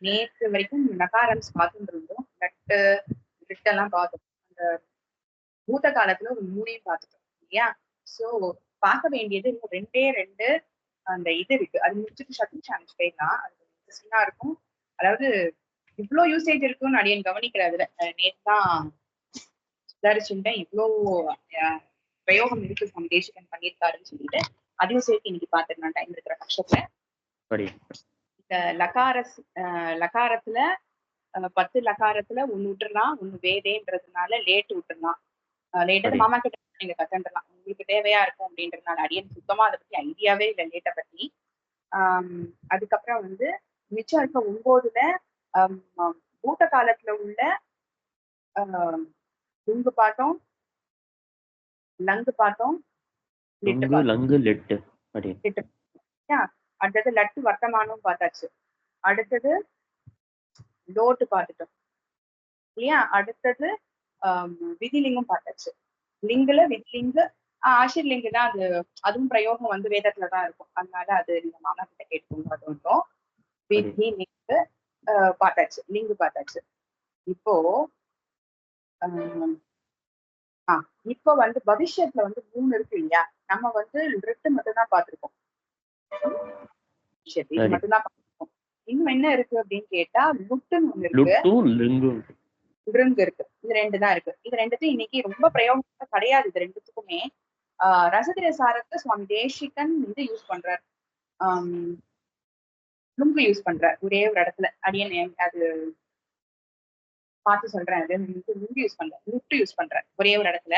நேற்று வரைக்கும் நகாரம்ஸ் பார்த்துட்டு இருந்தோம். லிட்டெல்லாம் பார்த்தோம். அந்த பூத காலத்துல ஒரு 3ஐயும் பார்த்துட்டோம் இல்லையா? சோ பார்க்க வேண்டியது இன்னும் 2 அந்த இது இருக்கு. அது முடிச்சுட்டு சத்துருச்சான்ஸ் போயிடலாம். அது இன்ட்ரெஸ்டிங்கா இருக்கும். அதாவது இவ்வளவு யூசேஜ் இருக்குன்னு அடியன் கவனிக்கிற அதுல நேற்று தான் சுதாரிச்சுட்டேன். இவ்வளோ பிரயோகம் இருக்கு நம்ம தேசிகன் பண்ணியிருக்காருன்னு சொல்லிட்டு அதையும் சேர்த்து இன்னைக்கு பார்த்துருந்தேன் டைம் இருக்கிற பட்சத்துல. இந்த லகாரத்துல 10 லகாரத்துல ஒண்ணு விட்டுறலாம், ஒண்ணு வேதேன்றதுனால லேட்டு விட்டுறலாம். லேட்டது மாமா கிட்ட நீங்க கத்துன்றலாம், உங்களுக்கு தேவையா இருக்கும் அப்படின்றதுனால. அடியன் சுத்தமா அதை பத்தி ஐடியாவே இல்லை லேட்டை பத்தி. அதுக்கப்புறம் வந்து மிச்சம் இருக்க 9ல பூட்ட காலத்துல உள்ள லுங்கு பார்த்தோம், லங்கு பார்த்தோம், அடுத்தது லட்டு வர்த்தமானம் பார்த்தாச்சு. அடுத்தது லோட்டு பார்த்துட்டோம் இல்லையா? அடுத்தது விதிலிங்கம் பார்த்தாச்சு. லிங்குல விதிலிங்கு ஆசிர்லிங்கு தான். அதுவும் பிரயோகம் வந்து வேதத்துலதான் இருக்கும். அதனால அது நீங்க மாமா கிட்ட கேட்டுக்கோங்க. அது ஒன்றும் விதி லிங்கு பார்த்தாச்சு, லிங்கு பார்த்தாச்சு. இப்போ இப்போ வந்து பவிஷ்யத்துல வந்து 3 இருக்கு இல்லையா? நம்ம வந்து 2 மட்டும் தான் பார்த்திருக்கோம். இது மட்டும் தான் பார்த்திருக்கோம். இன்னும் என்ன இருக்கு அப்படின்னு கேட்டா லுட்டுன்னு ஒண்ணு இருக்கு, லிங்கு இருக்கு. இது 2 தான் இருக்கு. இது 2த்தையும் இன்னைக்கு ரொம்ப பிரயோகம் கிடையாது. இது 2த்துக்குமே ரசதிர சாரத்தை சுவாமி தேசிகன் இது யூஸ் பண்றார், லுங்கு யூஸ் பண்றார் ஒரே ஒரு இடத்துல. அடியன் அது பார்த்து சொல்றேன். அது லுங்கு யூஸ் பண்றேன், லுட்டு யூஸ் பண்றேன் ஒரே ஒரு இடத்துல.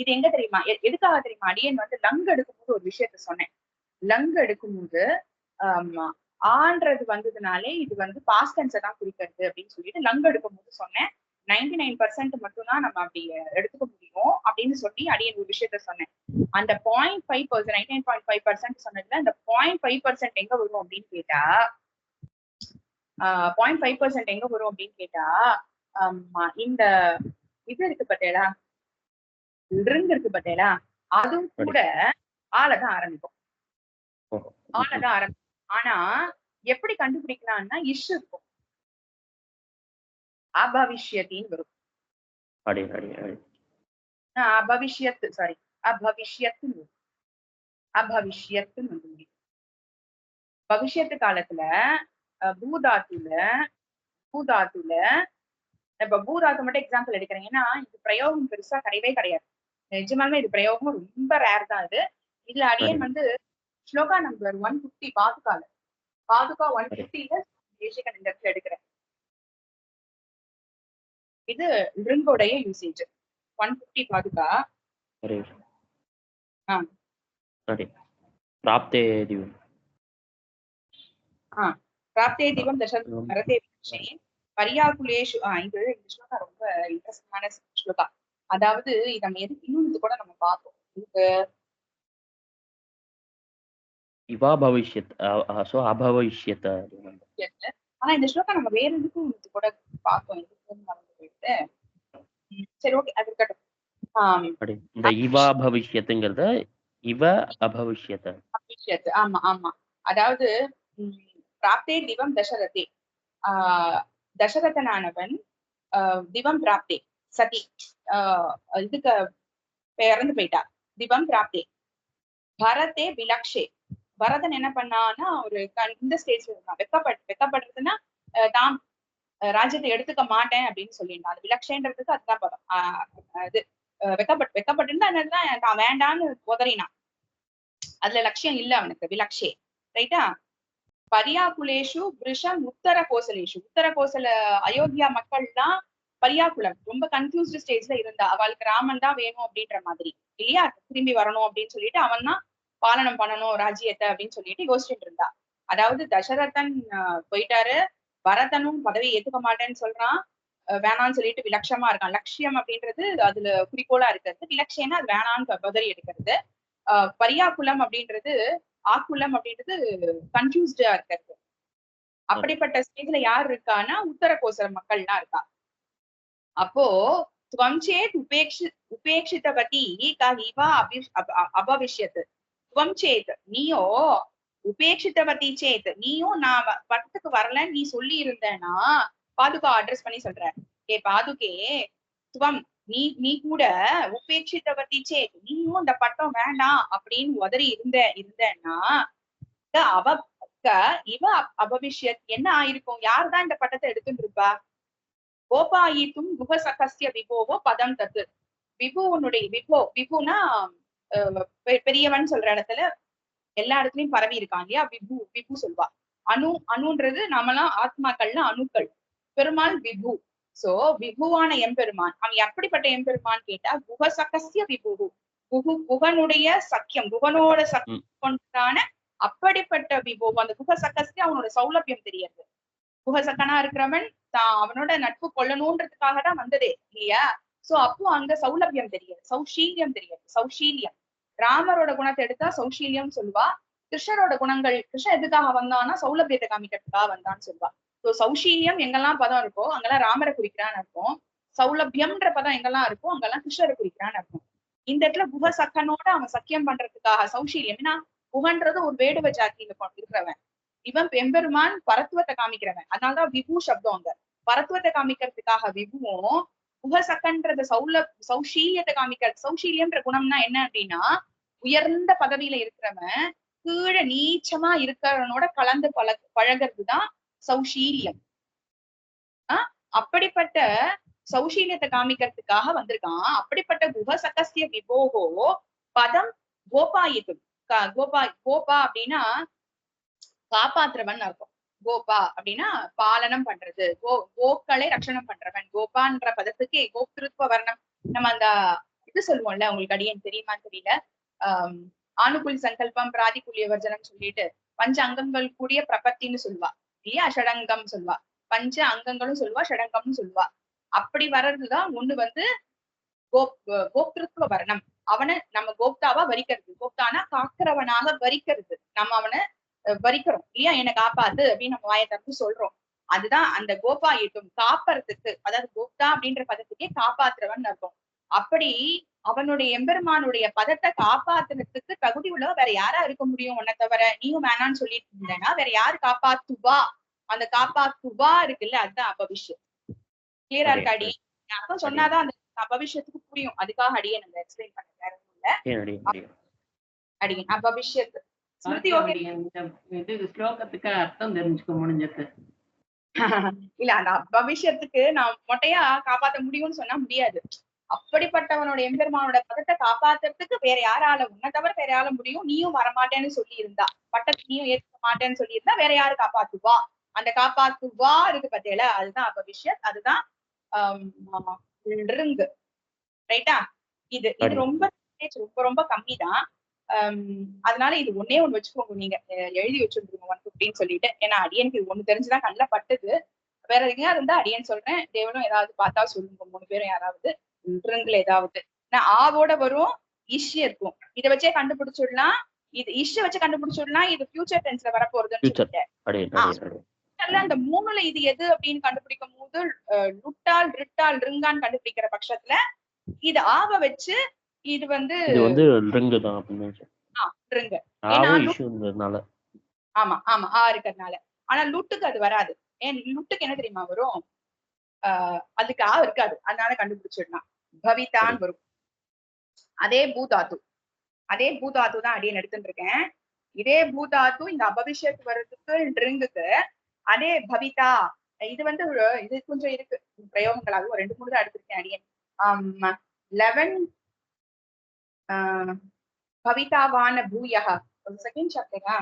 இது எங்க தெரியுமா, எதுக்காக தெரியுமா? அடியன் வந்து லங்கு எடுக்கும்போது ஒரு விஷயத்த சொன்னேன். லங்கு எடுக்கும்போது ஆன்றது வந்ததுனாலே இது வந்து பாஸ்ட் டென்ஸை தான் குறிக்கிறது அப்படின்னு சொல்லிட்டு லங்கு எடுக்கும்போது சொன்னேன். 99% மட்டும்தான் நம்ம அப்படி எடுத்துக்க முடியும் அப்படின்னு சொல்லி அடியன் ஒரு விஷயத்த சொன்னேன். அந்த 0.5%, 99.5% சொன்னதுல அந்த 0.5% எங்க வரும் அப்படின்னு கேட்டா 0.5% எங்க வரும் அப்படின்னு கேட்டா இந்த இது இருக்கு பட்டேலா, இருக்கு பட்டேலா, அதுவும் கூட ஆளதான் ஆரம்பிக்கும், ஆளதான் ஆரம்பிக்கும். ஆனா எப்படி கண்டுபிடிக்கலாம்னா இஷ் இருக்கும், அபவிஷ்யத்தின்னு வரும். அபவிஷ்யத்து சாரி அபவிஷ்யத்து அபவிஷ்யத்துன்னு வந்து பவிஷ்யத்து காலத்துல பூதாத்துல இப்ப பூதாத்து மட்டும் எக்ஸாம்பிள் எடுக்கிறேன். ஏன்னா இது பிரயோகம் பெருசா கிடையவே கிடையாது. நிஜமாலுமே இது பிரயோகம் ரொம்ப ரேர் தான். இதுல அடியன் வந்து ஸ்லோகா நம்பர் 150 பாதுகா 150ல தேசிகன் இந்த இடத்துல எடுக்கிறேன். இது லிங்கோடைய யூசேஜ் 150 பாதுகா. பிராப்தே தீபம் தசரதே பரியாகுலேஷு. இது இந்த ஸ்லோகா ரொம்ப இன்ட்ரெஸ்டிங்கான ஸ்லோகா. அதாவது இதை நம்ம எதுக்கு இன்னொன்று கூட நம்ம பார்த்தோம். ஆனா இந்த ஸ்லோகா நம்ம வேற எதுக்கும் கூட பார்த்தோம், எதுக்கும் மறந்து போயிட்டு. சரி, ஓகே, அது இருக்கட்டும். ஆமா ஆமா. அதாவது பிராப்தே திவம் தசரதே, தசரதனானவன் திவம் பிராப்தே சதி இதுக்கு இறந்து போயிட்டா. திவம் பிராப்தே பரதே விலக்ஷே. பரதன் என்ன பண்ணான்னா ஒரு இந்த ஸ்டேஜ்ல இருந்தான், வெக்கப்படுறதுன்னா தாம் ராஜ்யத்தை எடுத்துக்க மாட்டேன் அப்படின்னு சொல்லியிருந்தான். அது விலக்ஷேன்றதுக்கு அதுதான் பதம். அது வெக்கப்பட்டுன்னா தான் வேண்டான்னு உதறினான். அதுல லட்சியம் இல்ல அவனுக்கு, விலக்ஷே. ரைட்டா? பரியாகுலேஷு விருஷம் உத்தர கோசல அயோத்தியா மக்கள்லாம் பரியாகுலம் ரொம்ப கன்ஃபியூஸ்டு ஸ்டேஜ்ல இருந்தா. அவளுக்கு ராமன் தான் வேணும் அப்படின்ற மாதிரி இல்லையா, திரும்பி வரணும் அப்படின்னு சொல்லிட்டு அவன் தான் பாலனம் பண்ணணும் ராஜ்யத்தை அப்படின்னு சொல்லிட்டு யோசிச்சுட்டு இருந்தா. அதாவது தசரதன் போயிட்டாரு, பரதனும் பதவி ஏத்துக்க மாட்டேன்னு சொல்றான், வேணான்னு சொல்லிட்டு விலட்சமா இருக்கான். லட்சியம் அப்படின்றது அதுல குறிக்கோளா இருக்கிறது, விலட்சியம்னா அது வேணான்னு பதறி எடுக்கிறது. பரியாக்குலம் அப்படின்றது ஆக்குலம் அப்படின்றது கன்ஃபியூஸ்டா இருக்கிறது. அப்படிப்பட்ட ஸ்டேஜ்ல யார் இருக்கான்னா உத்தர கோசல மக்கள்லாம் இருக்கா. அப்போ துவம்சேத் உபேட்சிதவதி இவா அபவிஷ்யத்து. துவம்சேத் நீயோ உபேட்சித்தவதி சேத், நீயும் நான் பட்டத்துக்கு வரலன்னு நீ சொல்லி இருந்தேன்னா பாதுகா அட்ரஸ் பண்ணி சொல்ற, ஏ பாதுகே துவம், நீ கூட உபேட்சித்தவதி சேத், நீயும் இந்த பட்டம் வேண்டாம் அப்படின்னு உதறி இருந்தேன்னா அவ இவ அபவிஷ்யத், என்ன ஆயிருக்கும், யாருதான் இந்த பட்டத்தை எடுத்துட்டு இருப்பா? கோபாயித்தும் குஹசகஸ்ய விபோவோ பதம் தத்து, விபுனுடைய விபுனா பெரியவன் சொல்ற இடத்துல எல்லா இடத்துலயும் பரவி இருக்கான் இல்லையா, விபு சொல்வா. அணுன்றது நாமெல்லாம் ஆத்மாக்கள்னா அணுக்கள், பெருமாள் விபு. சோ விபுவான எம்பெருமான், அவன் எப்படிப்பட்ட எம்பெருமான் கேட்டா குஹசகஸ்ய விபு, குகனுடைய சக்கியம், குகனோட சக்கியம் கொண்டான அப்படிப்பட்ட விபு. அந்த குஹசகஸ்ய அவனோட சௌலபியம் தெரியாது. குஹசக்கனா இருக்கிறவன் தான் அவனோட நட்பு கொள்ளணும்ன்றதுக்காக தான் வந்ததே இல்லையா. சோ அப்போ அங்க சௌலபியம் தெரியாது, சௌஷீல்யம் தெரியாது. சௌஷீல்யம், ராமரோட குணத்தை எடுத்தா சௌஷீல்யம் சொல்லுவா. கிருஷ்ணரோட குணங்கள், கிருஷ்ணன் எதுக்காக வந்தான்னா சௌலபியத்தை காமிக்கிறதுக்காக வந்தான்னு சொல்லுவா. சோ சௌஷீல்யம் எங்கெல்லாம் பதம் இருக்கோ அங்கெல்லாம் ராமரை குறிக்கிறான்னு அர்த்தம். சௌலபியம்ன்ற பதம் எங்கெல்லாம் இருக்கோ அங்கெல்லாம் கிருஷ்ணரை குறிக்கிறான்னு அர்த்தம். இந்த இடத்துல குஹசக்கனோட அவன் சக்கியம் பண்றதுக்காக சௌஷீல்யம், ஏன்னா குஹன்றது ஒரு வேடுவ ஜாத்தியில இருக்கிறவன், இவன் எம்பெருமான் பரத்துவத்தை காமிக்கிறவன், அதனாலதான் விபு சப்தம் அங்க. பரத்துவத்தை காமிக்கிறதுக்காக விபுவும், குஹசக்கன்றது சௌஷீல்யத்தை காமிக்கிறது. சௌஷீல்யம்ன்ற குணம்னா என்ன அப்படின்னா உயர்ந்த பதவியில இருக்கிறவன் கீழே நீச்சமா இருக்கிறவனோட கலந்து பழகிறதுதான் சௌஷீல்யம். அப்படிப்பட்ட சௌஷீல்யத்தை காமிக்கிறதுக்காக வந்திருக்கான். அப்படிப்பட்ட குஹசகஸ்ய விபோகோ பதம் கோபாயித்து, கோபா அப்படின்னா காப்பாற்றுறவன் அர்த்தம். கோபா அப்படின்னா பாலனம் பண்றது, கோக்களை ரட்சணம் பண்றவன். கோபான்ற பதத்துக்கு கோப்திருத்வ வர்ணம். நம்ம அந்த இது சொல்லுவோம்ல, உங்களுக்கு அடியேன் தெரியுமான்னு தெரியல, ஆணுக்குள் சங்கல்பம் பிராதிக்குள்ளிய வர்ஜனம் சொல்லிட்டு பஞ்ச அங்கங்கள் கூடிய பிரபத்தின்னு சொல்லுவா இல்லையா, ஷடங்கம் சொல்லுவா. பஞ்ச அங்கங்களும் சொல்லுவா, ஷடங்கம்னு சொல்லுவா. அப்படி வர்றதுதான் ஒண்ணு வந்து கோப்திருத்வ வர்ணம். அவனை நம்ம கோப்தாவா வரிக்கிறது, கோப்தானா காக்கிறவனாக வரிக்கிறது, நம்ம அவனை வரிக்கிறோம் இல்லையா, என்னை காப்பாத்து அப்படின்னு நம்ம வாயை திறந்து சொல்றோம். அதுதான் அந்த கோபாயிட்டும், காப்பறதுக்கு, அதாவது கோப்தா அப்படின்ற பதத்துக்கே காப்பாத்துறவன் அர்த்தம். அப்படி அவனுடைய எம்பெருமானுடைய பதத்தை காப்பாத்துறதுக்கு தகுதி உள்ளவ வேற யாரா இருக்க முடியும் உன்னை தவிர, நீயும் வேணான்னு சொல்லிட்டு இருந்தேன்னா வேற யாரு காப்பாத்துவா? அந்த காப்பாத்துவா இருக்குல்ல, அதுதான் அபவிஷ்யம். கிளியரா இருக்கா அடி? அப்ப சொன்னாதான் அந்த அபவிஷ்யத்துக்கு புரியும், அதுக்காக அடியே நம்ம எக்ஸ்பிளைன் பண்ண வேற இல்ல. அடியன் அபவிஷ்யத்து இது ஸ்லோகத்துக்கு அர்த்தம் தெரிஞ்சுக்க முடிஞ்சது இல்ல. அந்த பவிஷ்யத்துக்கு நான் மொட்டையா காப்பாத்த முடியும்னு சொன்னா முடியாது. அப்படிப்பட்டவனோட எம்பெருமானோட பதத்தை காப்பாத்துறதுக்கு வேற யாரால, உன்னை தவிர வேற யாரால முடியும்? நீயும் வரமாட்டேன்னு சொல்லி இருந்தா, பட்டத்தை நீயும் ஏற்க மாட்டேன்னு சொல்லி இருந்தா வேற யாரு காப்பாத்துவா? அந்த காப்பாத்துவா இருக்கு பத்தியில, அதுதான் அபவிஷ்யத். அதுதான் ரைட்டா? இது ரொம்ப ரொம்ப ரொம்ப கம்மி தான். அதனால இது ஒன்னே ஒண்ணு வச்சுக்கோங்க, நீங்க எழுதி வச்சுருக்கோங்க 150 சொல்லிட்டு. ஏன்னா அடியனுக்கு இது ஒண்ணு தெரிஞ்சுதான் கண்ணில் பட்டுது. வேற எங்கேயா இருந்தா அடியன் சொல்றேன், தேவனும் ஏதாவது பார்த்தா சொல்லுங்க, 3 பேரும் யாராவது ஏதாவது. நான் ஆவோட வரும், இஷ் இருக்கும், இதை வச்சே கண்டுபிடிச்சிடலாம். இது இஷ் வச்சு கண்டுபிடிச்சிடலாம், இது ஃபியூச்சர் டென்ஸ்ல வரப்போறதுன்னு சொல்லிட்டேன். அந்த 3ல இது எது அப்படின்னு கண்டுபிடிக்கும் போது லுட்டால் ரிட்டால் ரிங்கான்னு கண்டுபிடிக்கிற பட்சத்துல இது ஆவ வச்சு இது வந்து ரிங்கு தான் அப்படின்னு. ஆமா ஆமா ஆ இருக்கிறதுனால. ஆனா லுட்டுக்கு அது வராது. ஏன் லுட்டுக்கு என்ன தெரியுமா வரும்? அதுக்கு ஆ இருக்காது, அதனால கண்டுபிடிச்சிடலாம், பவிதான் வரும். அதே பூதாத்து, அதே பூதாத்து தான் அடியன் எடுத்துட்டு இருக்கேன். இதே பூதாத்து இந்த அபவிஷ்யத்து வர்றதுக்கு ட்ரிங்குக்கு அதே பவிதா. இது வந்து இது கொஞ்சம் இருக்கு பிரயோகங்களாக, ஒரு 2-3 தான் எடுத்திருக்கேன் அடியன். 11 பவிதாவான பூயக செகண்ட் சாப்டரா,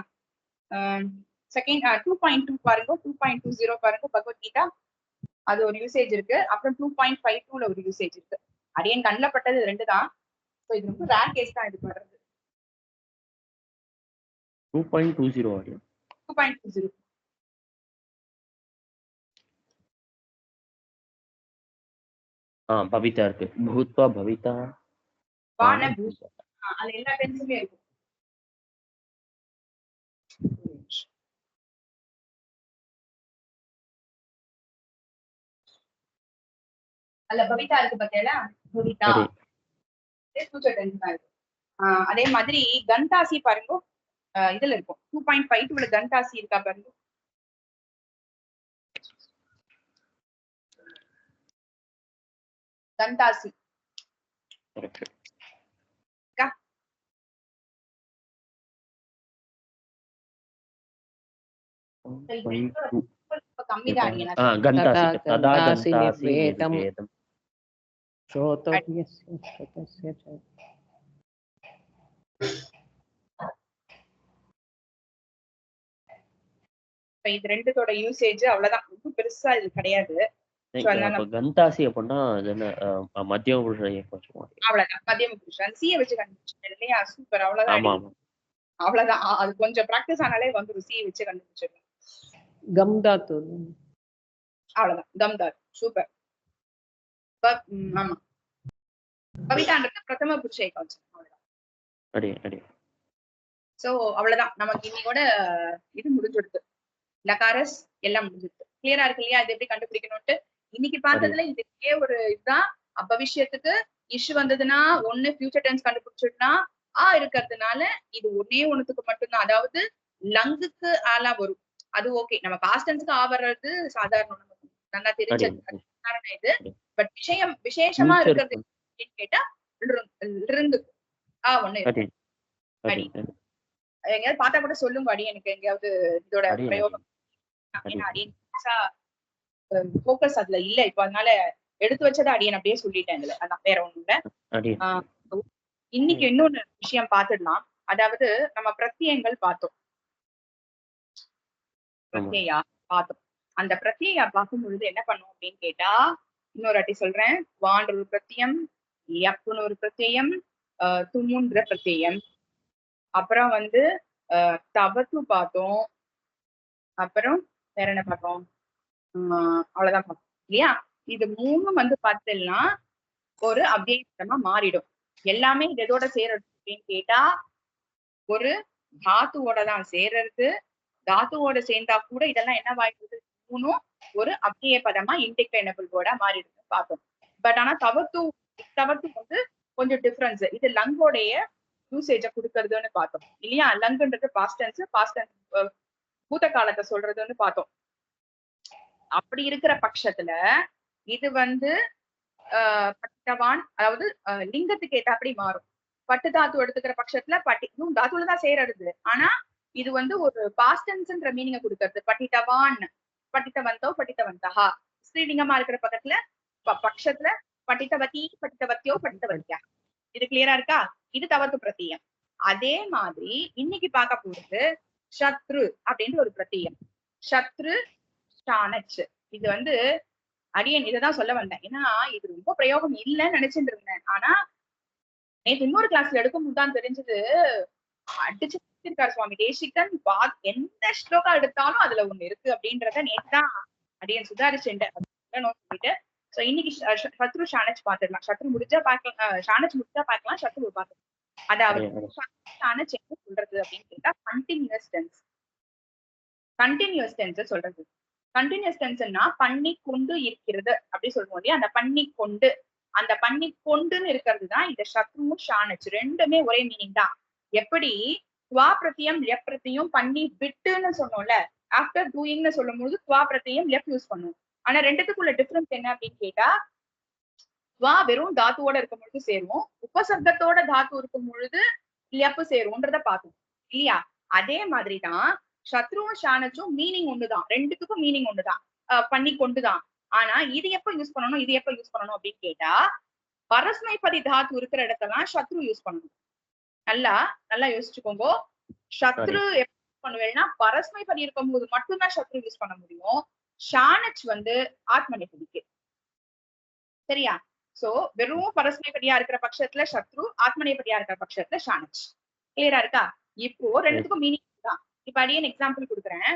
செகண்ட் 2.2 பாருங்க, 2.20 பாருங்க பகவத்கீதா. அது ஒரு யூசேஜ் இருக்கு. அப்புறம் 2.52ல ஒரு யூசேஜ் இருக்கு. அடியன் கண்ணில் பட்டது 2 தான். இது ரொம்ப ரேர் கேஸ் தான் இது பண்றது. 2.20 2.20 பவிதா இருக்கு. பூத்வா பவிதா வான பூஷா, அது எல்லா டென்ஸுமே இருக்கு. அல்ல பவிதா இருக்கு பாத்தீங்களா, பவிதா ஃபியூச்சர் டென்ஸ் தான் இருக்கு. அதே மாதிரி கந்தாசி பாருங்க, இதுல இருக்கும் 2.52 கண்டாசி இருக்கா பாருங்க. கண்டாசி கரெக்ட். இருக்கா? கம்மிதான் அடியேன். गन्तासि तदा गन्तासि गन्तासि निर्वेदम् निर्वेदम् श्रोतव्यस्य श्रुतस्य च இது ரெண்டுத்தோட யூசேஜ் அவ்வளவுதான், ரொம்ப பெருசா இது கிடையாது. So, அதனால அப்ப गन्तासि அப்படின்னா அது என்ன மத்தியம புருஷ ஏகம் சொல்லுவாங்க. அவ்வளவுதான் மத்தியம புருஷன் சியை வச்சு கண்டுபிடிச்சேன் இல்லையா? சூப்பர், அவ்வளவுதான் ஆமா அடி. அவ்வளவுதான் அது கொஞ்சம் பிராக்டிஸ் ஆனாலே வந்துடும், சியை வச்சு கண்டுபிடிச்சிடலாம். गम धातु அவ்வளவுதான் தம்தார். சூப்பர். ஆமா கவிதான்றது பிரதம புருஷ ஏகவச்சனம். அவ்வளவுதான். அடி அடி. சோ அவ்வளவுதான் நமக்கு இன்னையோட இது முடிஞ்சுடுது. லகாரஸ் எல்லாம் முடிஞ்சுடுது. கிளியரா இருக்கு இல்லையா? இது எப்படி கண்டுபிடிக்கணும்ட்டு இன்னைக்கு பார்த்ததுல இதுக்கே ஒரு இதுதான். பவிஷ்யத்துக்கு இஷ்யூ வந்ததுன்னா ஒண்ணு ஃபியூச்சர் டென்ஸ் கண்டுபிடிச்சிட்டுனா இருக்கிறதுனால இது ஒன்னே ஒண்ணுத்துக்கு மட்டும்தான். அதாவது லங்குக்கு ஆலா வரும், அது ஓகே. நம்ம பாஸ்ட் டென்ஸ்க்கு வர்றது சாதாரணம், நமக்கு நல்லா தெரிஞ்சது காரணம் இது. பட் விசேஷமா இருக்கிறது அப்படின்னு கேட்டா இருந்து ஒண்ணு இருக்கு. அடி எங்கேயாவது பார்த்தா கூட சொல்லுங்க அடி, எனக்கு எங்கேயாவது இதோட பிரயோகம். ஏன்னா அடியன் போக்கஸ் அதுல இல்ல இப்ப, அதனால எடுத்து வச்சதை அடியன் அப்படியே சொல்லிட்டேன் இதுல. அதான் வேற ஒண்ணும் இல்ல. இன்னைக்கு இன்னொன்னு விஷயம் பார்த்துடலாம். அதாவது நம்ம பிரத்யங்கள் பார்த்தோம், பிரத்யா பார்த்தோம். அந்த பிரத்யா பார்க்கும் பொழுது என்ன பண்ணுவோம் அப்படின்னு கேட்டா, இன்னொரு வாட்டி சொல்றேன். வான்ற ஒரு பிரத்யம், யப்புன்னு ஒரு பிரத்யம், தும்முன்ற பிரத்யம், அப்புறம் வந்து தவத்து பார்த்தோம், அப்புறம் வேற என்ன பார்த்தோம்? அவ்வளவுதான் பார்த்தோம் இல்லையா? இது மூணும் வந்து பார்த்தோம்னா ஒரு அவ்யயமா மாறிடும். எல்லாமே எதோட சேரது அப்படின்னு கேட்டா ஒரு தாத்துவோட தான் சேரறது. தாத்துவோட சேர்ந்தா கூட இதெல்லாம் என்ன வாய்ப்புது? மூணும் ஒரு அவ்யய பதமா இன்டிக்ளைனபிள் வேர்டா மாறிடுது பார்த்தோம். பட் ஆனா தவத்து வந்து கொஞ்சம் டிஃபரன்ஸ். இது லங்கோடைய யூசேஜ கொடுக்கறதுன்னு பார்த்தோம் இல்லையா? லங்குன்றது பாஸ்ட் டென்ஸ் பூத காலத்தை சொல்றதுன்னு பார்த்தோம். அப்படி இருக்கிற பட்சத்துல இது வந்து பட்டவான், அதாவது லிங்கத்துக்கு ஏத்தாப்படி மாறும். பட்டு தாத்து எடுத்துக்கிற பட்சத்துல தாத்துல தான் சேரடுது. ஆனா இது வந்து ஒரு பாஸ்ட் டென்ஸ்ன்ற மீனிங்க கொடுக்கறது. பட்டிட்டவான், பட்டித்தவந்தோ, பட்டித்தவந்தஹா. ஸ்ரீலிங்கமா இருக்கிற பக்கத்துல பட்சத்துல பட்டித்தவதி, பட்டித்தவத்தியோ, பட்டித்தவத்தியா. இது கிளியரா இருக்கா? இது தவத்து பிரத்தியம். அதே மாதிரி இன்னைக்கு பார்க்க போறது சத்ரு அப்படின்ற ஒரு பிரத்தியம். சத்ரு ஷானச். இது வந்து அடியன் இததான் சொல்ல வந்தேன். ஏன்னா இது ரொம்ப பிரயோகம் இல்லைன்னு நினைச்சிட்டு இருந்தேன். ஆனா நேற்று இன்னொரு கிளாஸ்ல எடுக்கும்போது தான் தெரிஞ்சது. அடிச்சு இருக்காரு சுவாமி தேசிகன். எந்த ஸ்லோகா எடுத்தாலும் அதுல ஒண்ணு இருக்கு அப்படின்றத நேற்றுதான் அடியன் சுதாரிச்சுட்டு சொல்லிட்டு. சோ இன்னைக்கு சத்ரு ஷானச் பாத்துடலாம். சத்ரு முடிஞ்சா பாக்கலாம், ஷானச் முடிஞ்சா பாக்கலாம், சத்ரு பாக்கலாம். அதாவது ஷானச் என்ன சொல்றது அப்படின்னு கேட்டா கண்டினியூஸ் டென்ஸ். கண்டினியூஸ் டென்ஸ் சொல்றது. கண்டினியூஸ் டென்ஸ்னா பண்ணி கொண்டு இருக்கிறது அப்படி சொல்லுவோம் இல்லையா? அந்த பண்ணி கொண்டு, அந்த பண்ணி கொண்டுன்னு இருக்கிறது தான் இந்த சத்ருவும் ஷானச் ரெண்டுமே ஒரே மீனிங் தான். எப்படி துவா பிரத்தியம் லெப் பிரத்தியம் பண்ணி விட்டுன்னு சொன்னோம்ல, ஆஃப்டர் டூயிங்னு சொல்லும் பொழுது துவா பிரத்தியம் லெப் யூஸ் பண்ணுவோம். ஆனா ரெண்டுத்துக்குள்ள டிஃபரன்ஸ் என்ன அப்படின்னு கேட்டா, துவா வெறும் தாத்துவோட இருக்கும் பொழுது சேருவோம், உபசர்க்கத்தோட தாத்து இருக்கும் பொழுது லெப் சேரும்ன்றத பார்த்தோம் இல்லையா? அதே மாதிரிதான் சத்ருவும் ஷானச்சும் மீனிங் ஒண்ணுதான், ரெண்டுத்துக்கும் மீனிங் ஒண்ணுதான், பண்ணி கொண்டுதான். ஆனா இது எப்ப யூஸ் பண்ணணும், இது எப்ப யூஸ் பண்ணணும் அப்படின்னு கேட்டா, பரஸ்மைபதி தாத்து இருக்கிற இடத்தெல்லாம் சத்ரு யூஸ் பண்ணணும். நல்லா யோசிச்சுக்கோங்க. சத்ரு எப்ப பண்ணுவேன்னா பரஸ்மைபதி இருக்கும் போது மட்டும்தான் சத்ரு யூஸ் பண்ண முடியும். ஷானச் வந்து ஆத்மநேபதிக்கு. சரியா? சோ வெறும் பரஸ்மைபதியா இருக்கிற பட்சத்துல சத்ரு, ஆத்மநேபதியா இருக்கிற பட்சத்துல ஷானச். கிளியரா இருக்கா? இப்போ ரெண்டுத்துக்கும் மீனிங் தான். இப்ப அடியன் எக்ஸாம்பிள் கொடுக்குறேன்.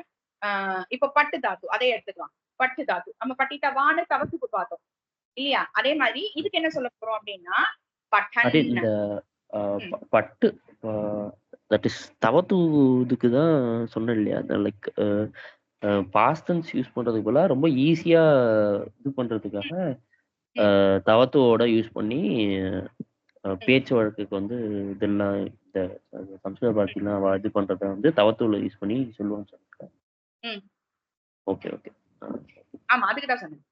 இப்ப பட்டு தாத்து அதே எடுத்துக்கலாம். பட்டு தாத்து நம்ம பட்டிட்டவான்னு தவத்துக்கு பார்த்தோம் இல்லையா? அதே மாதிரி இதுக்கு என்ன சொல்ல போறோம் அப்படின்னா பட்டு தட் இஸ் தவத்து இதுக்கு தான் சொன்னேன் இல்லையா? லைக் பாஸ்ட் டென்ஸ் யூஸ் பண்றதுக்கு போல ரொம்ப ஈஸியா இது பண்றதுக்காக தவத்துவோட யூஸ் பண்ணி பேச்சு வழக்குக்கு வந்து இதெல்லாம் இந்த சம்ஸ்கிருத பாரதிலாம் அவ இது பண்றத வந்து தவத்துல யூஸ் பண்ணி சொல்லுவான்னு சொல்லிருக்காங்க. ம். ஓகே ஓகே ஆமா அதுக்குதான் சொன்னேன்.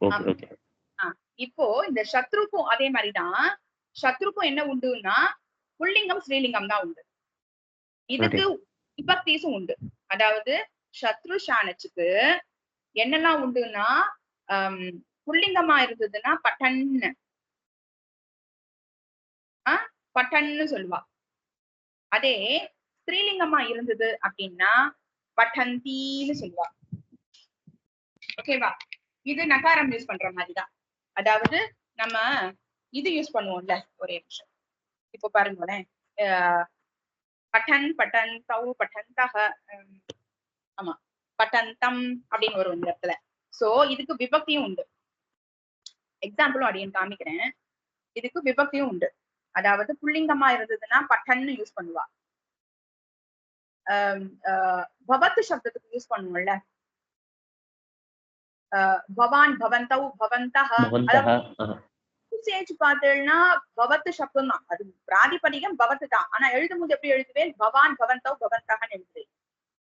ஓகே ஆமா. ஓகே இப்போ இந்த சத்ருக்கும் அதே மாதிரிதான். சத்ருக்கும் என்ன உண்டுன்னா புல்லிங்கம் ஸ்ரீலிங்கம் தான் உண்டு. இதுக்கு விபக்திஸும் உண்டு. அதாவது சத்ரு ஷானச்சுக்கு என்னெல்லாம் உண்டுன்னா புல்லிங்கமா இருந்ததுன்னா பட்டன்னு பட்டன்னு சொல்லுவா. அதே ஸ்திரீலிங்கமா இருந்தது அப்படின்னா பட்டந்தின்னு சொல்லுவா. ஓகேவா? இது நகாரம் யூஸ் பண்ற மாதிரிதான். அதாவது நம்ம இது யூஸ் பண்ணுவோம்ல, ஒரே நிமிஷம். இப்போ பாருங்களேன், பட்டன் பட்டன் தௌ பட்டன் தக, ஆமா பட்டந்தம் அப்படின்னு வரும் இந்த இடத்துல. சோ இதுக்கு விபக்தியும் உண்டு. எக்ஸாம்பிளும் அடியன் காமிக்கிறேன். இதுக்கு விபக்தியும் உண்டு. அதாவது புல்லிங்கமா இருந்ததுன்னா பட்டன்னு யூஸ் பண்ணுவா. பவத்து சப்தத்துக்கு யூஸ் பண்ணுவோம்ல, பவான் பவந்தௌ பவந்தஹ, பார்த்தேன்னா பவத்து சப்தம் தான். அது பிராதிபதிகம் பவத்து தான். ஆனா எழுதும் போது எப்படி எழுதுவேன்? பவான் பவந்தௌ பவந்தஹன்னு எழுதுவேன்.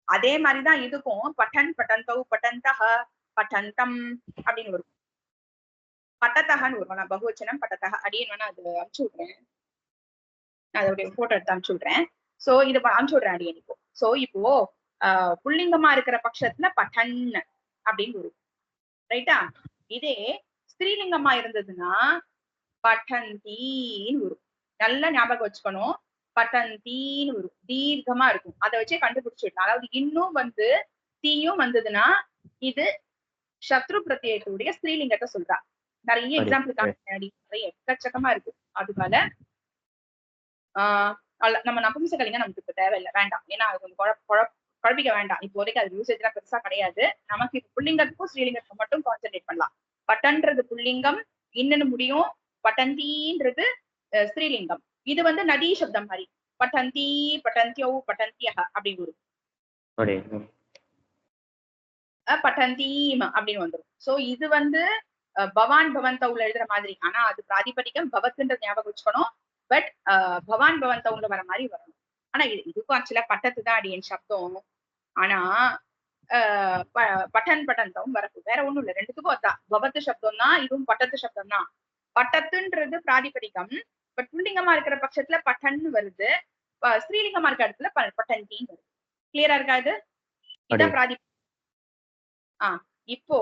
அதே மாதிரிதான் இதுக்கும் பட்டன் பட்டந்தௌ பட்டந்தஹ பட்டந்தம் அப்படின்னு வரும். பட்டத்தகன்னு வரும். நான் பகுவச்சனம் பட்டத்தக அடியன் வேணா அது அனுப்பிச்சு விடுறேன். அதோடைய போட்டோ எடுத்து அனுப்பிச்சு விடுறேன். சோ இதை அனுப்பிச்சு விடுறேன் அடியன் இப்போ. சோ இப்போ புல்லிங்கமா இருக்கிற பட்சத்துல பட்டன் அப்படின்னு வரும். ரைட்டா? இதே ஸ்திரீலிங்கமா இருந்ததுன்னா பட்டந்தின்னு வரும். நல்லா ஞாபகம் வச்சுக்கணும். பட்டந்தின்னு வரும். தீர்க்கமா இருக்கும். அதை வச்சே கண்டுபிடிச்சிடலாம். அதாவது இன்னும் வந்து தீயும் வந்ததுன்னா இது சத்ரு பிரத்யேகத்துடைய ஸ்திரீலிங்கத்தை சொல்றா. நிறைய எக்ஸாம்பிள் காமிக்க எக்கச்சக்கமா இருக்கு. அதுக்காக நம்ம நபும்சகலிங்கம் நமக்கு இப்ப தேவையில்லை, வேண்டாம். ஏன்னா அது கொஞ்சம் குழப்பிக்க வேண்டாம். இப்போதைக்கு அது யூசேஜ் எல்லாம் பெருசா கிடையாது. நமக்கு இப்ப புல்லிங்கத்துக்கும் ஸ்ரீலிங்கத்துக்கும் மட்டும் கான்சென்ட்ரேட் பண்ணலாம். பட்டன்றது புல்லிங்கம், இன்னும் முடியும். பட்டந்தின்றது ஸ்ரீலிங்கம். இது வந்து நதி சப்தம் மாதிரி. பட்டந்தி பட்டந்தியோ பட்டந்தியக அப்படின்னு வரும். பட்டந்தீம் அப்படின்னு வந்துடும். சோ இது வந்து பவான் பவந்தவுல எழுதுற மாதிரி. ஆனா அது பிராதிபதிகம் பவத்துன்றது ஞாபகம் வச்சுக்கணும். பட் பவான் பவந்தவுல வர மாதிரி வரணும். ஆனா இதுக்கும் ஆக்சுவலா பட்டத்து தான் அடியன் சப்தம். ஆனா பட்டன் பட்டந்தவும் வரப்பு வேற ஒண்ணும் இல்லை. ரெண்டுத்துக்கும் அதான் பவத்து சப்தம் தான், இதுவும் பட்டத்து சப்தம் தான். பட்டத்துன்றது பிராதிபதிகம். பட் புல்லிங்கமா இருக்கிற பட்சத்துல பட்டன்னு வருது. ஸ்ரீலிங்கமா இருக்கிற இடத்துல பட்டந்தின்னு வருது. கிளியரா இருக்கா? இது இதான் பிராதிபதிகம். இப்போ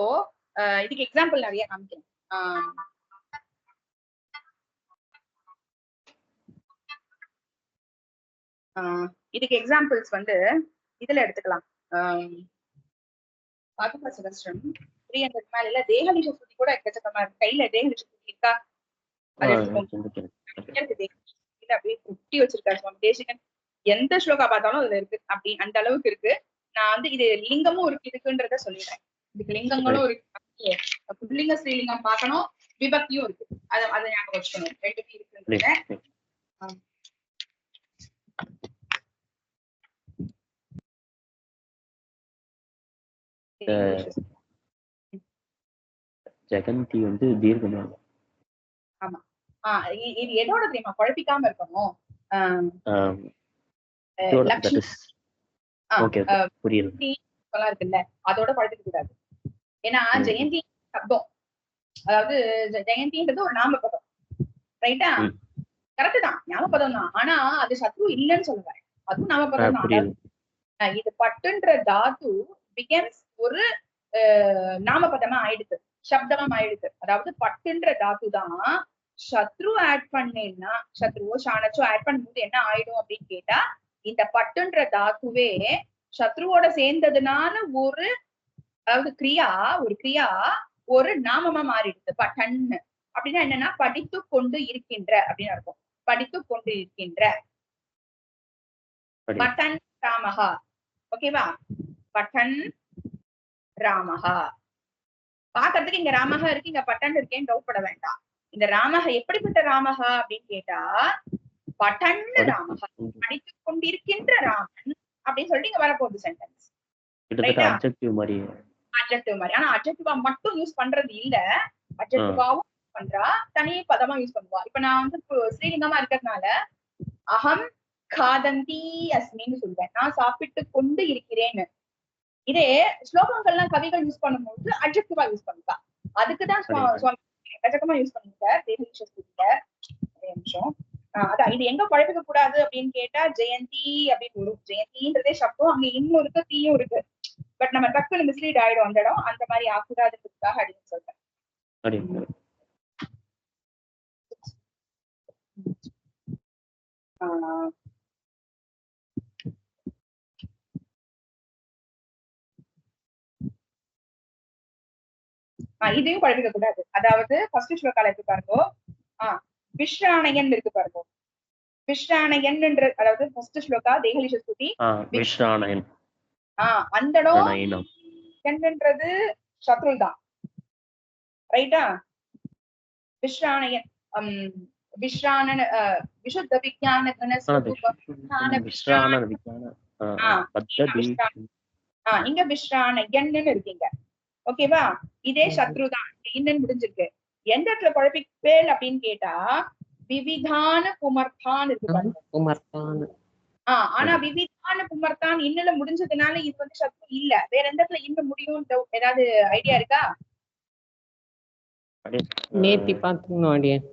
இதுக்கு எக்ஸாம்பிள் நிறைய காமிக்கிறேன். இதுக்கு எக்ஸாம்பிள்ஸ் வந்து இதுல எடுத்துக்கலாம். பாதுகா சகஸ்ரம் 300 மேல தேகலிஷ சுத்தி கூட எக்கச்சக்கமா இருக்கு. கையில தேகலிஷ சுத்தி இருக்கா? அது எடுத்துக்கோங்க. அப்படியே குட்டி வச்சிருக்காரு சுவாமி தேசிகன். எந்த ஸ்லோகா பார்த்தாலும் அதுல இருக்கு. அப்படி அந்த அளவுக்கு இருக்கு. நான் வந்து இது லிங்கமும் இருக்கு இருக்குன்றத சொல்லிடுறேன். இதுக்கு லிங்கங்களும் இருக்கு. புல்லிங்க ஸ்ரீலிங்கம் பார்க்கணும், விபக்தியும் இருக்கு. அதை ஞாபகம் வச்சுக்கணும். ரெண்டுமே இருக்குன்றத. ஜெகந்தி வந்து தீர்க்கமா. ஆமா. இது எதோட தெரியுமா குழப்பிக்காம இருக்கணும்? இருக்குல்ல, அதோட குழப்பிக்க கூடாது. ஏன்னா ஜெயந்தி சப்தம், அதாவது ஜெயந்தின்றது ஒரு நாமபதம். ரைட்டா? கரெக்ட் தான், நாமபதம் தான். ஆனா அது சத்ரு இல்லைன்னு சொல்லுவாரு. அதுவும் நாமபதம் தான். இது பட்டுன்ற தாத்து பிகம்ஸ் ஒரு நாமபதமா ஆயிடுது, சப்தமா ஆயிடுது. அதாவது பட்டுன்ற தாத்து தான் சத்ரு ஆட் பண்ணேன்னா, சத்ருவோ ஷானச்சோ ஆட் பண்ணும்போது என்ன ஆயிடும் அப்படின்னு கேட்டா, இந்த பட்டுன்ற தாத்துவே சத்ருவோட சேர்ந்ததுனால ஒரு, அதாவது ஒரு கிரியா ஒரு நாமமா மாறிடுது. பட்டன்னு அப்படின்னா என்னன்னா படித்து கொண்டு இருக்கின்ற அப்படின்னு அர்த்தம். படித்து கொண்டு இருக்கின்ற. பட்டன் ராமஹா. ஓகேவா? பட்டன் ராமஹா. பாக்குறதுக்கு இங்க ராமஹா இருக்கு, இங்க பட்டன் இருக்கேன்னு டவுட் பட வேண்டாம். இந்த ராமஹா எப்படிப்பட்ட ராமஹா அப்படின்னு கேட்டா, பட்டன் ராமஹா, படித்து கொண்டிருக்கின்ற ராமன் அப்படின்னு சொல்லிட்டு இங்க வரப்போகுது சென்டென்ஸ். அட்ஜெக்டிவ் மாதிரி. ஆனா அட்ஜெக்டிவா மட்டும் யூஸ் பண்றது இல்ல, அட்ஜெக்டிவாவும் பண்றா, தனி பதமா யூஸ் பண்ணுவா. இப்ப நான் வந்து ஸ்ரீலிங்கமா இருக்கிறதுனால அகம் காதந்தி அஸ்மின்னு சொல்லுவேன். நான் சாப்பிட்டு கொண்டு இருக்கிறேன்னு. இதே ஸ்லோகங்கள்லாம் கவிகள் யூஸ் பண்ணும்போது அட்ஜெக்டிவா யூஸ் பண்ணுவா. அதுக்குதான் எக்கச்சக்கமா யூஸ் பண்ணிருக்கார் நிமிஷம். அதான் இது எங்க குழப்பிக்க கூடாது அப்படின்னு கேட்டா ஜெயந்தி அப்படின்னு வரும். ஜெயந்தின்றதே சப்தம், அங்க இன்னும் இருக்கு தீயும் இருக்கு. பட் நம்ம டக்குனு மிஸ்லீட் ஆயிடும் அந்த இடம். அந்த மாதிரி ஆக்கூடாதுன்றதுக்காக அப்படின்னு சொல்றேன். இதையும் குழப்பிக்க கூடாது. அதாவது ஃபர்ஸ்ட் ஸ்லோகால இருக்கு பாருங்க, விஸ்ராணயன் இருக்கு பாருங்க. விஸ்ராணயன் அதாவது ஃபர்ஸ்ட் ஸ்லோகா தேகலிஷ ஸ்துதி விஸ்ராணயன். அந்த இடம் என்னன்றது சத்ரு தான், ரைட்டா? விஸ்ராணயன் விஸ்ராணன் விசுத்த விஞ்ஞான இங்க விஸ்ராணயன்னு இருக்கீங்க. ஓகேவா? இதே சத்ரு தான், இன்னும் முடிஞ்சிருக்கு. எந்த இடத்துல குழப்பிப்பேல் அப்படின்னு கேட்டா விவிதான குமர்தான் இருக்கு பாருங்க. ஆனா விவிதான குமர்தான் இன்னுல முடிஞ்சதுனால இது வந்து சத்ரு இல்ல. வேற எந்த இடத்துல இன்னும் முடியும் ஏதாவது ஐடியா இருக்கா? நேத்தி பாத்துக்கணும்.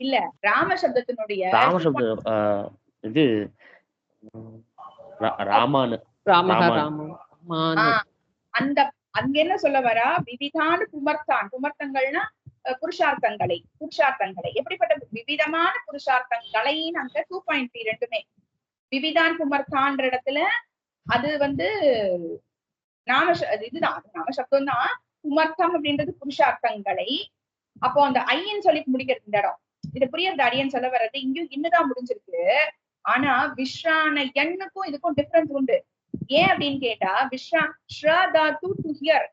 இல்ல, ராமசப்தத்தினுடைய இது ராமானு அந்த அங்க என்ன சொல்ல வரா? விவிதான குமர்த்தான். குமர்த்தங்கள்னா புருஷார்த்தங்களை. எப்படிப்பட்ட விவிதமான புருஷார்த்தங்களைன்னு அங்க 2.3 ரெண்டுமே விவிதான் குமர்த்தான்ற இடத்துல அது வந்து இதுதான் நாமசப்தம் தான். குமர்த்தம் அப்படின்றது புருஷார்த்தங்களை. அப்போ அந்த ஐயன் சொல்லி முடிக்கிறது இந்த இடம். இது புரியுறது அடியன் சொல்ல வர்றது. இங்கேயும் இன்னுதான் முடிஞ்சிருக்கு. ஆனா விஸ்ரான எண்ணுக்கும் இதுக்கும் டிஃபரன்ஸ் உண்டு. ஏன் அப்படின்னு கேட்டா ஸ்ரா தாத்து டு ஹியர்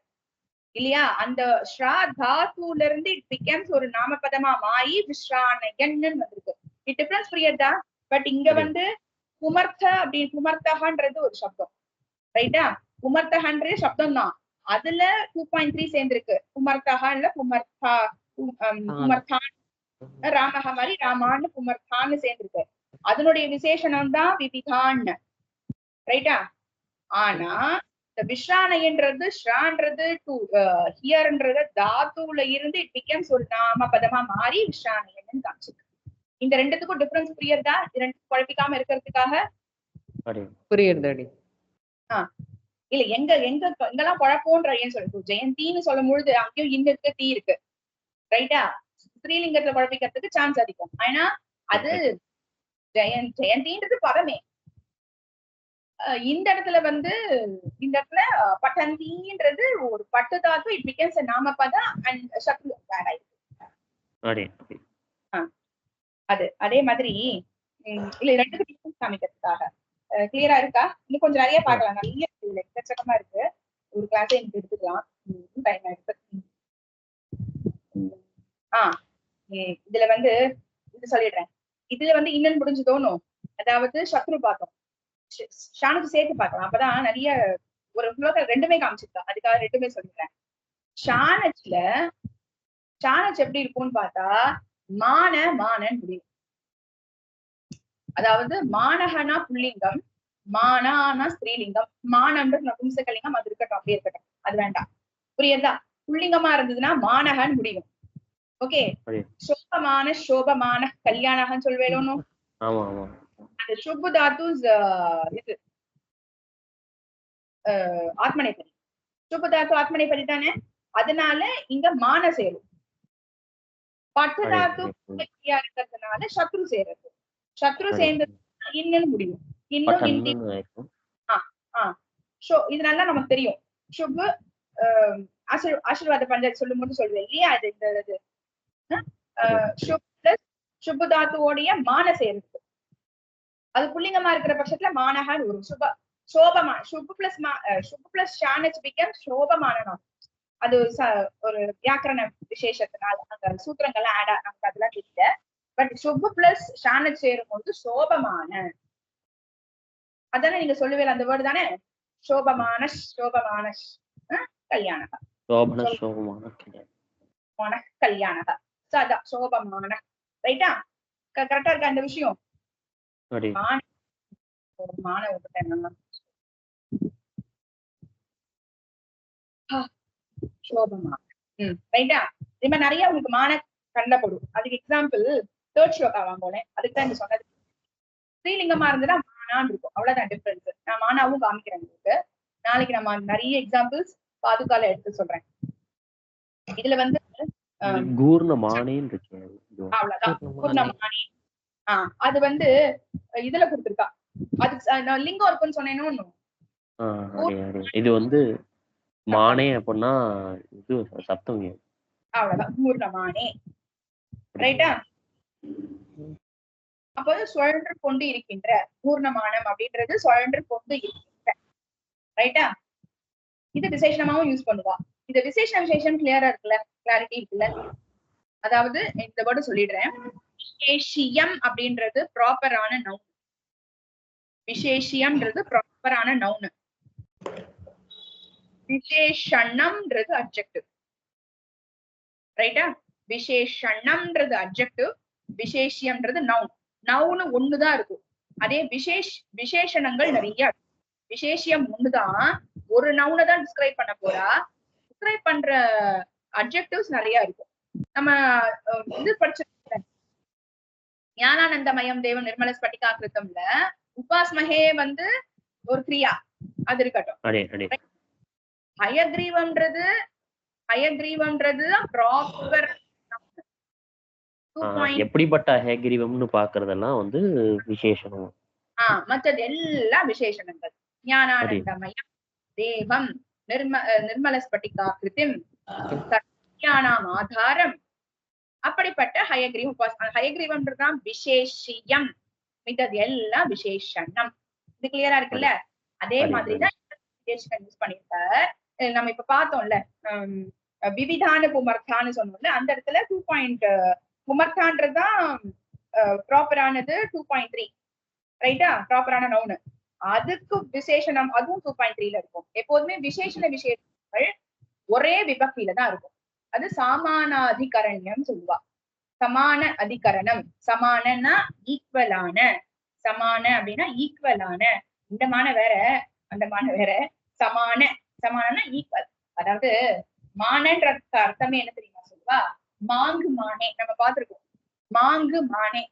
இல்லையா? அந்த ஸ்ரா தாத்துல இருந்து இட் பிகம்ஸ் ஒரு நாமபதமா மாறி விஸ்ரான எண்ணு வந்திருக்கு. இது டிஃபரன்ஸ் புரியுதா? பட் இங்க வந்து குமர்த்த அப்படின்னு குமர்த்தகன்றது ஒரு சப்தம், ரைட்டா? குமர்த்தகன்றது சப்தம் தான். அதுல 2.3 சேர்ந்திருக்கு. குமர்த்தகா இல்ல குமர்த்தா, குமர்த்தான் ராமக மாதிரி ராமான்னு குமர்த்தான்னு சேர்ந்திருக்கு. அதனுடைய விசேஷனம் தான் விவிதான், ரைட்டா? ஆனா இந்த விஸ்ரானயன்றது ஸ்ரான்றது டு ஹியர்ன்றது தாத்துல இருந்து இட் பிகம்ஸ் ஒரு நாமபதமா மாறி விஸ்ரானயன் காமிச்சிருக்கு. இந்த ரெண்டுத்துக்கும் டிஃபரன்ஸ் புரியுதா? ரெண்டு குழப்பிக்காம இருக்கிறதுக்காக புரியுது. இல்ல எங்கெல்லாம் குழப்பம்ன்ற ஏன் சொல்லுது? ஜெயந்தின்னு சொல்லும் பொழுது அங்கேயும் இன்னுக்கு தீ இருக்கு, ரைட்டா? ஸ்ரீலிங்கத்துல குழப்பிக்கிறதுக்கு சான்ஸ் அதிகம். ஆனா அது ஜெயந்தின்றது பதமே. இந்த இடத்துல வந்து இந்த இடத்துல பட்டந்தின்றது ஒரு பட்டு தாத்து. இட் பிகம்ஸ் நாமபதம் அண்ட் சத்ரு ஆட் ஆயிருக்கு. அது அதே மாதிரி இல்ல ரெண்டுக்கு டிஃபரன்ஸ் காமிக்கிறதுக்காக கிளியரா இருக்கா? இன்னும் கொஞ்சம் நிறைய பார்க்கலாம். நிறைய எக்கச்சக்கமா இருக்கு. ஒரு கிளாஸே எனக்கு எடுத்துக்கலாம், டைம் ஆயிடுச்சு. இதுல வந்து இது சொல்லிடுறேன். இதுல வந்து இன்னும் முடிஞ்சு தோணும். அதாவது சத்ரு பார்த்தோம், ஷானுக்கு சேர்த்து பார்க்கலாம். அப்பதான் நிறைய ஒரு ஃப்ளோக்கல் ரெண்டுமே காமிச்சிருக்கா. அதுக்காக ரெண்டுமே சொல்லிடுறேன். ஷானச் எப்படி இருக்கும்னு பார்த்தா மானன்னு முடியும். அதாவது மானகனா புல்லிங்கம், மானானா ஸ்திரீலிங்கம். மானன்றது நபும்சகலிங்கம். அது இருக்கட்டும், அப்படியே இருக்கட்டும், அது வேண்டாம். புரியுதா? புல்லிங்கமா இருந்ததுன்னா மானகன்னு முடியும். ஓகே, சோபமான கல்யாணம் சொல்வேணும். அந்த சுப்பு தாத்து இது ஆத்மனைபதி. சுப்பு தாத்து ஆத்மனைபதி தானே. அதனால இங்க மான சேரும். பட்டு தாத்து இருக்கிறதுனால சத்ரு சேருது. சத்ரு சேர்ந்தது இன்னும் முடியும். இன்னும் இதனால நமக்கு தெரியும். சுப்பு ஆசீர்வாத பஞ்சாயத்து சொல்லும் போது சொல்லுவேன் இல்லையா? அது இந்த சுப்பு தாத்துவோடைய மான சேருது. அது புல்லிங்கமா இருக்கிற பட்சத்துல மானகான் ஒரு சோபமா சுப்பு பிளஸ் ஷானச் பிகம் சோபமான. அது ஒரு வியாக்கரண விசேஷத்தினால அந்த சூத்திரங்கள்லாம் ஆட் நமக்கு அதெல்லாம் தெரியல. பட் சுப்பு பிளஸ் ஷானச் சேரும் போது சோபமான. அதானே நீங்க சொல்லுவேல அந்த வேர்டு தானே? சோபமான கல்யாணக கல்யாணக. அதான் சோபமான, ரைட்டா? கரெக்டா இருக்கா இந்த விஷயம்? அப்படி ஒரு மான விட்டுட்டேன். சோபமா. ரைட்டா? இது மாதிரி நிறைய உங்களுக்கு மான கண்டப்படும். அதுக்கு எக்ஸாம்பிள் தேர்ட் ஸ்லோகா வாங்கோனே. அதுக்கு தான் இந்த சொன்னது. ஸ்ரீலிங்கமா இருந்ததுன்னா மானான்னு இருக்கும். அவ்வளவுதான் டிஃபரன்ஸ். நான் மானாவும் காமிக்கிறேன் உங்களுக்கு. நாளைக்கு நம்ம நிறைய எக்ஸாம்பிள்ஸ் பாதுகால எடுத்து சொல்றேன். இதுல வந்து கூர்ணமானேன்னு இருக்கு. அவ்வளவுதான் கூர்ணமானி. அது வந்து இதுல கொடுத்துருக்கா. அது லிங்கம் இருக்குன்னு சொன்னேன்னு. இது வந்து மானே அப்படின்னா இது சப்தம். அவ்வளவுதான் பூர்ணமானே. ரைட்டா? அப்போ சுழன்று கொண்டு இருக்கின்ற பூர்ணமானம் அப்படின்றது சுழன்று கொண்டு இருக்கின்ற. ரைட்டா? இது விசேஷமாவும் யூஸ் பண்ணுவா. இந்த விசேஷம் கிளியரா இருக்குல்ல? கிளாரிட்டி இருக்குல்ல? அதாவது இந்த வேர்டு சொல்லிடுறேன். விசேஷியம் அப்படின்றது ப்ராப்பரான நவுன். விசேஷியம்ன்றது ப்ராப்பரான நவுன். விசேஷணம்ன்றது அட்ஜெக்டிவ். ரைட்டா? விசேஷணம்ன்றது அட்ஜெக்டிவ், விசேஷியம்ன்றது நவுன். நவுன் ஒண்ணுதான் இருக்கும். அதே விசேஷணங்கள் நிறைய. விசேஷியம் ஒண்ணுதான், ஒரு நவுனை தான் டிஸ்கிரைப் பண்ண போறா. டிஸ்கிரைப் பண்ற அட்ஜெக்டிவ்ஸ் நிறைய இருக்கும். நம்ம இது படிச்சிருக்கோம், ஞானானந்தமயம் தேவம் நிர்மல ஸ்பட்டிகா கிருத்தம்ல உபாஸ்மஹே வந்து ஒரு கிரியா, அது இருக்கட்டும். ஹயக்ரீவம்ன்றது ப்ராப்பர் எப்படிப்பட்ட ஹயக்ரீவம்னு பாக்குறதெல்லாம் வந்து விசேஷனம். மற்றது எல்லாம் விசேஷணங்கள். ஞானானந்தமயம் தேவம் நிர்மல ஸ்பட்டிகா கிருத்திம் சத்யானாம் ஆதாரம். அப்படிப்பட்ட ஹயக்ரீவம் ஹயக்ரீவம்ன்றதுதான் விசேஷியம். மித்தது எல்லாம் விசேஷணம். இது கிளியரா இருக்குல்ல? அதே மாதிரிதான் யூஸ் பண்ணிருக்கார். நம்ம இப்ப பார்த்தோம்ல விவிதான புமர்த்தான்னு சொன்னோம்ல, அந்த இடத்துல 2. புமர்த்தான்றதுதான் ப்ராப்பரானது 2.3. ரைட்டா? ப்ராப்பரான நவுனு. அதுக்கு விசேஷனம் அதுவும் 2.3ல இருக்கும். எப்போதுமே விசேஷணங்கள் ஒரே விபக்தியில தான் இருக்கும். அது சாமானாதிகரண்யம் சொல்லுவா. சமான அதிகரணம். சமானன்னா ஈக்குவலான. சமான அப்படின்னா ஈக்குவலான. இந்த மான வேற, அந்த மான வேற. சமான சமானன்னா ஈக்குவல். அதாவது மானன்ற அர்த்தமே என்ன தெரியுமா சொல்லுவா? மாங்கு மானே. நம்ம பார்த்திருக்கோம். மாங்கு மானே.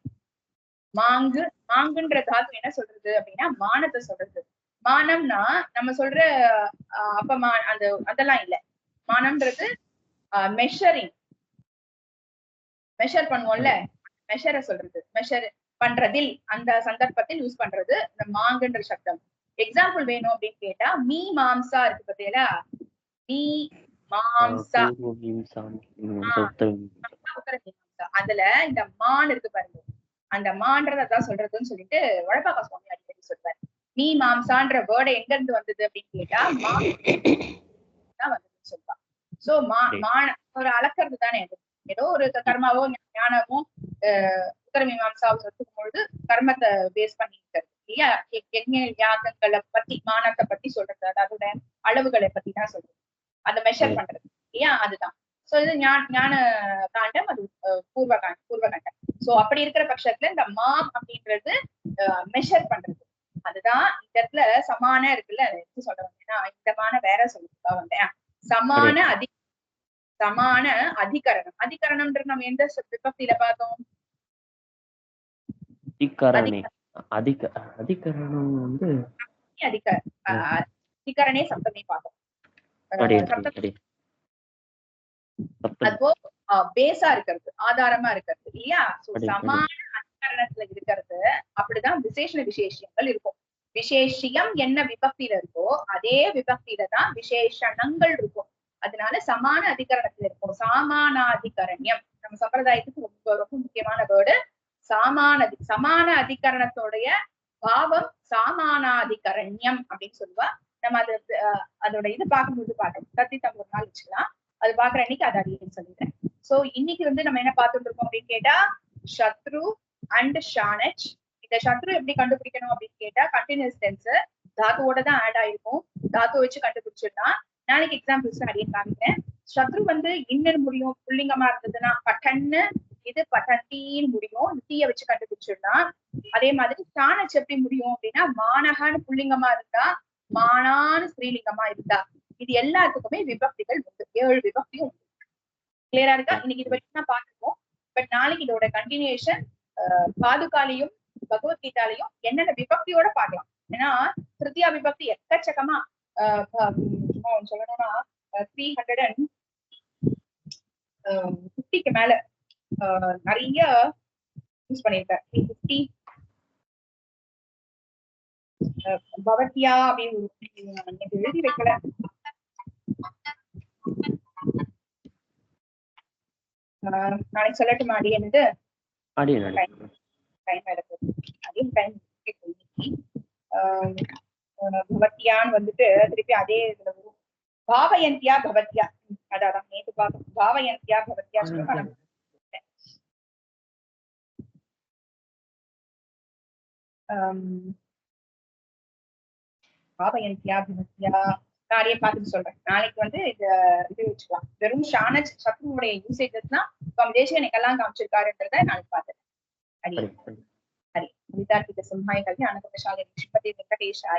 மாங்குன்ற தாத்து என்ன சொல்றது அப்படின்னா மானத்தை சொல்றது. மானம்னா நம்ம சொல்ற அப்பமா அதெல்லாம் இல்ல. மானம்ன்றது மெஷரிங். மெஷர் பண்ணுவோம்ல, மெஷரை சொல்றது. மெஷர் பண்றதில் அந்த சந்தர்ப்பத்தில் யூஸ் பண்றது இந்த மாங்குன்ற சப்தம். எக்ஸாம்பிள் வேணும் அப்படின்னு கேட்டா மீ மாம்சா இருக்கு பார்த்தீங்களா? மீ மாம்சா. அதுல இந்த மான் இருக்கு பாருங்க, அந்த மான்றதான் சொல்றதுன்னு சொல்லிட்டு வடபாக்கா சுவாமி அடிக்கடி சொல்றாரு. மீ மாம்சான்ற வேர்டை எங்க இருந்து வந்தது அப்படின்னு கேட்டா தான் வந்ததுன்னு சொல்லுவா. சோ மான ஒரு அளக்கிறது தானே. அது ஏதோ ஒரு கர்மாவோ ஞானமோ உத்தர மீமாம்சாவை சொல்லும் பொழுது கர்மத்தை பேஸ் பண்ணி இருக்கிறது இல்லையா? யாகங்களை பத்தி மானத்தை பத்தி சொல்றது, அதோட அளவுகளை பத்தி தான் சொல்றது, அந்த மெஷர் பண்றது இல்லையா? அதுதான். சோ இது ஞான காண்டம், அது பூர்வ கண்டம். சோ அப்படி இருக்கிற பட்சத்துல இந்த மாம் அப்படின்றது மெஷர் பண்றது. அதுதான் இந்த இடத்துல சமான இருக்குல்ல, எடுத்து சொல்ல வந்தேன்னா இந்த மான வேற சொல்லிருக்கா வந்தேன். சமான அதிகரணம். அதிகரணம்ன்றது நம்ம எந்த விபக்தியில பார்த்தோம்? அதிகரணம் வந்து அதிகரணே சப்தமே பார்த்தோம். அதுவோ பேஸா இருக்கிறது, ஆதாரமா இருக்கிறது இல்லையா? சமான அதிகரணத்துல இருக்கிறது. அப்படிதான் விசேஷண விசேஷங்கள் இருக்கும். விசேஷியம் என்ன விபக்தியில இருக்கோ அதே விபக்தியில தான் விசேஷணங்கள் இருக்கும். அதனால சமான அதிகரணத்துல இருக்கும். சாமானாதிகரண்யம் நம்ம சம்பிரதாயத்துக்கு ரொம்ப ரொம்ப முக்கியமான வேர்டு. சமான அதிகரணத்தோடைய பாவம் சாமானாதிகரண்யம் அப்படின்னு சொல்லுவா. நம்ம அதோட இது பார்க்கும்போது பார்த்தோம். 1 நாள் வச்சுக்கலாம். அது பாக்குற அன்னைக்கு அதை அறியன்னு சொல்லிடுறேன். சோ இன்னைக்கு வந்து நம்ம என்ன பார்த்துட்டு இருக்கோம் அப்படின்னு கேட்டா சத்ரு அண்ட் ஷானச். இந்த சத்ரு எப்படி கண்டுபிடிக்கணும் அப்படின்னு கேட்டா கண்டினியூஸ் டென்ஸ் தாத்துவோட தான் ஆட் ஆயிருக்கும். தாத்து வச்சு கண்டுபிடிச்சிடலாம். நாளைக்கு எக்ஸாம்பிள்ஸ் நிறைய காமிக்கிறேன். சத்ரு வந்து இன்னும் முடியும் புல்லிங்கமா இருந்ததுன்னா பட்டன்னு இது பட்டீன்னு முடியும், தீய வச்சு கண்டுபிடிச்சிடலாம். அதே மாதிரி சாணச் எப்படி முடியும் அப்படின்னா, மானகான்னு புல்லிங்கமா இருந்தா, மானான்னு ஸ்ரீலிங்கமா இருந்தா, இது எல்லாத்துக்குமே விபக்திகள் உண்டு. 7 விபக்தியும் உண்டு. கிளியரா இருக்கா? இன்னைக்கு இது வரைக்கும் தான் பார்த்திருக்கோம். பட் நாளைக்கு இதோட கண்டினியூஷன் பாதுகாலையும் பகவத்கீதாலையும் என்னென்ன விபக்தியோட பார்க்கலாம். ஏன்னா திருத்தியா விபக்தி எக்கச்சக்கமா சொல்லணும்னா 350க்கு மேல நிறைய யூஸ் பண்ணிருக்கேன். 350 பவத்யா அப்படின்னு எழுதி வைக்கல. நாளைக்கு சொல்லட்டுமா அடி என்னது டைம் எடுக்கும். அதே டைம் பவத்யான்னு வந்துட்டு திருப்பி அதே இதுல வரும். பாவயந்தியா பவத்யா, அதான் நேற்று பார்க்க பாவயந்தியா பவத்யா சொல்லுவாங்க. பாவயந்தியா பவத்யா நானே பார்த்துட்டு சொல்றேன். நாளைக்கு வந்து இது வச்சுக்கலாம். வெறும் ஷானஜ் சத்ருவுடைய யூசேஜஸ் தான் தேசிய எனக்கெல்லாம் காமிச்சிருக்காருன்றத நாளைக்கு பார்த்தேன். ஹரி ஹரி விதார்த்திக சிம்ஹாய கல்வி அனந்தசாலை ஸ்ரீமதி வெங்கடேஷாய